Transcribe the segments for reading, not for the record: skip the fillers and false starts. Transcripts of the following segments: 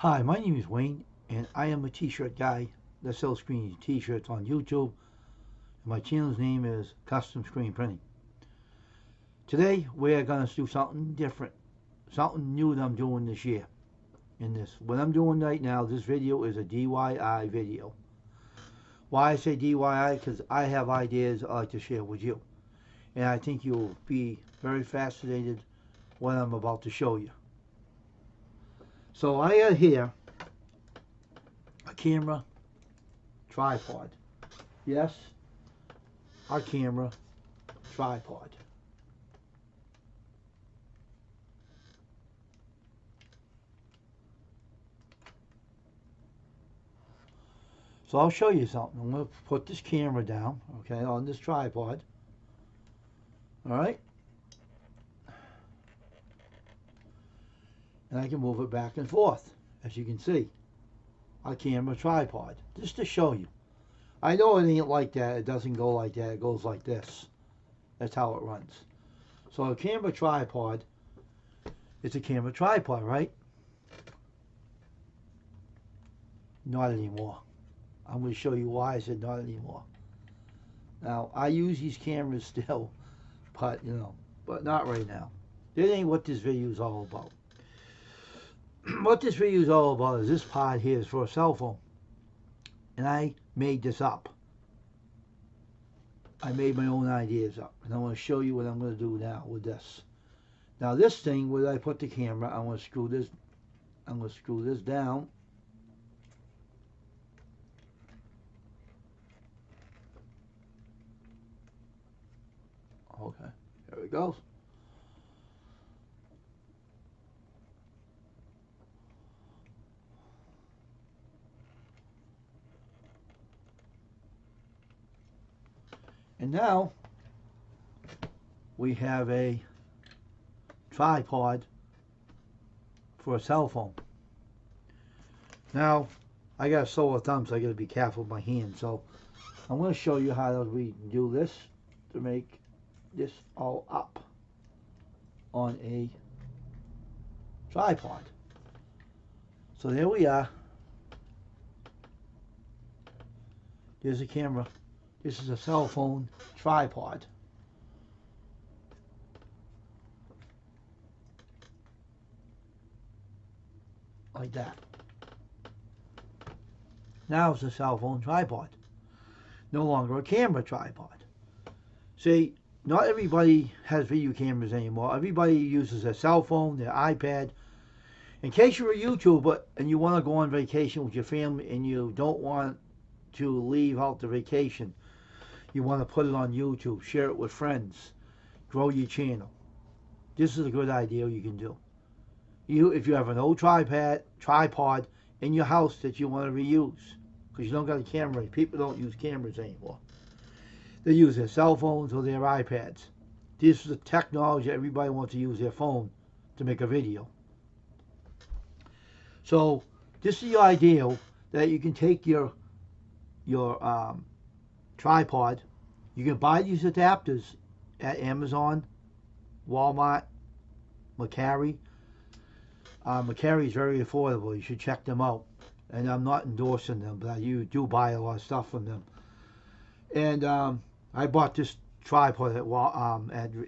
Hi, my name is Wayne, and I am a t-shirt guy that sells screen t-shirts on YouTube. My channel's name is Custom Screen Printing. Today, we're going to do something different, something new that I'm doing this year. What I'm doing right now, this video is a DIY video. Why I say DIY? Because I have ideas I'd like to share with you. And I think you'll be very fascinated what I'm about to show you. So I have here a camera tripod. Yes, our camera tripod. So I'll show you something. I'm going to put this camera down, okay, on this tripod. All right. And I can move it back and forth, as you can see. Our camera tripod, just to show you. I know it ain't like that. It doesn't go like that. It goes like this. That's how it runs. So a camera tripod, it's a camera tripod, right? Not anymore. I'm going to show you why I said not anymore. Now, I use these cameras still, but not right now. That ain't what this video is all about. What this video is all about is this pod here is for a cell phone. And I made this up. I made my own ideas up. And I want to show you what I'm going to do now with this. Now this thing, where I put the camera, I'm going to screw this down. Okay, there it goes. And now we have a tripod for a cell phone. Now I got a sore thumb, so I got to be careful with my hand. So I'm going to show you how we do this to make this all up on a tripod. So there we are. There's a camera. This is a cell phone tripod. Like that. Now it's a cell phone tripod. No longer a camera tripod. See, not everybody has video cameras anymore. Everybody uses their cell phone, their iPad. In case you're a YouTuber and you want to go on vacation with your family and you don't want to leave out the vacation, you want to put it on YouTube, share it with friends, grow your channel. This is a good idea you can do. If you have an old tripod in your house that you want to reuse, because you don't got a camera, people don't use cameras anymore. They use their cell phones or their iPads. This is the technology everybody wants to use their phone to make a video. So this is the idea that you can take your tripod. You can buy these adapters at Amazon, Walmart, Mercari. Mercari is very affordable. You should check them out. And I'm not endorsing them, but you do buy a lot of stuff from them. And I bought this tripod at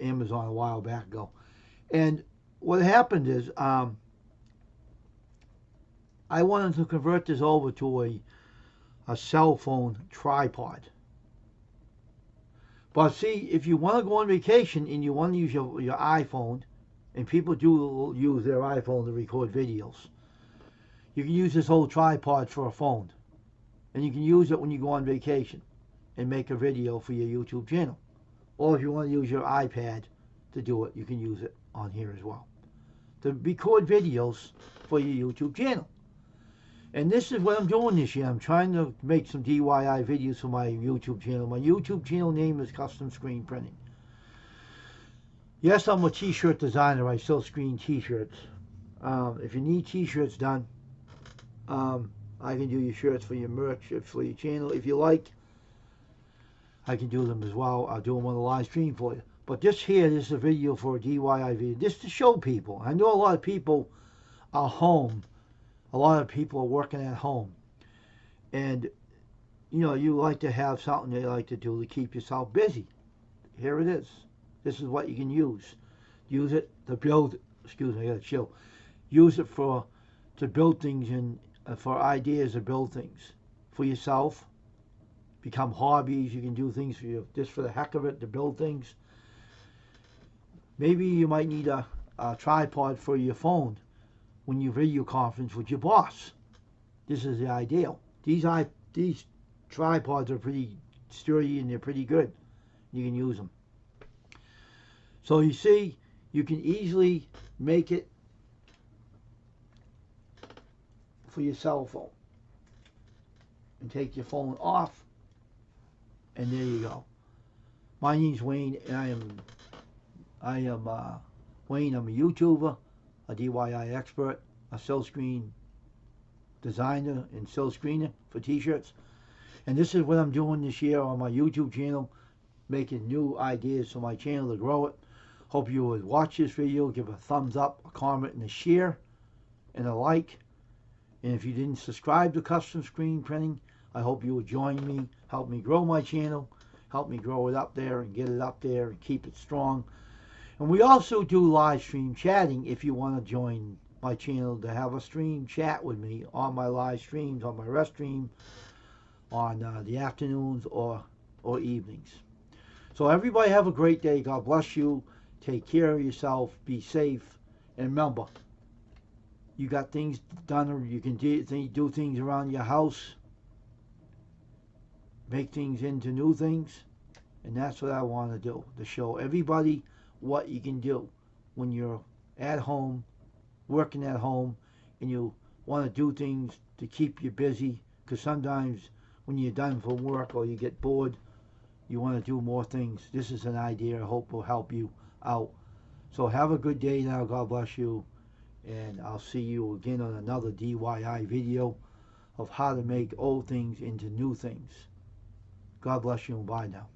Amazon a while back ago. And what happened is I wanted to convert this over to a cell phone tripod. But see, if you want to go on vacation and you want to use your iPhone, and people do use their iPhone to record videos, you can use this whole tripod for a phone. And you can use it when you go on vacation and make a video for your YouTube channel. Or if you want to use your iPad to do it, you can use it on here as well, to record videos for your YouTube channel. And this is what I'm doing this year. I'm trying to make some DIY videos for my YouTube channel. My YouTube channel name is Custom Screen Printing. Yes, I'm a t-shirt designer. I sell screen t-shirts. If you need t-shirts done, I can do your shirts for your merch, for your channel. If you like, I can do them as well. I'll do them on the live stream for you. But this is a video for a DIY video, just to show people. I know a lot of people are home A lot of people are working at home, and you like to have something you like to do to keep yourself busy. Here it is. This is what you can use. Use it to build. Excuse me, I got to chill. Use it for to build things and for ideas to build things for yourself. Become hobbies. You can do things for you just for the heck of it to build things. Maybe you might need a tripod for your phone when you video conference with your boss. This is the ideal. These tripods are pretty sturdy and they're pretty good. You can use them. So you see, you can easily make it for your cell phone and take your phone off, and there you go. My name's Wayne, and I am Wayne. I'm a YouTuber, a DIY expert, a silkscreen designer and silk screener for t-shirts. And this is what I'm doing this year on my YouTube channel, making new ideas for my channel to grow it. Hope you would watch this video, give a thumbs up, a comment, and a share, and a like. And if you didn't subscribe to Custom Screen Printing, I hope you would join me, help me grow my channel, help me grow it up there and get it up there and keep it strong. And we also do live stream chatting if you want to join my channel to have a stream chat with me on my live streams, on my rest stream, on the afternoons or evenings. So everybody have a great day. God bless you. Take care of yourself. Be safe. And remember, you got things done, or you can do things around your house. Make things into new things. And that's what I want to do, to show everybody what you can do when you're at home, working at home, and you want to do things to keep you busy. Because sometimes when you're done from work or you get bored, you want to do more things. This is an idea I hope will help you out. So have a good day now. God bless you. And I'll see you again on another DIY video of how to make old things into new things. God bless you and bye now.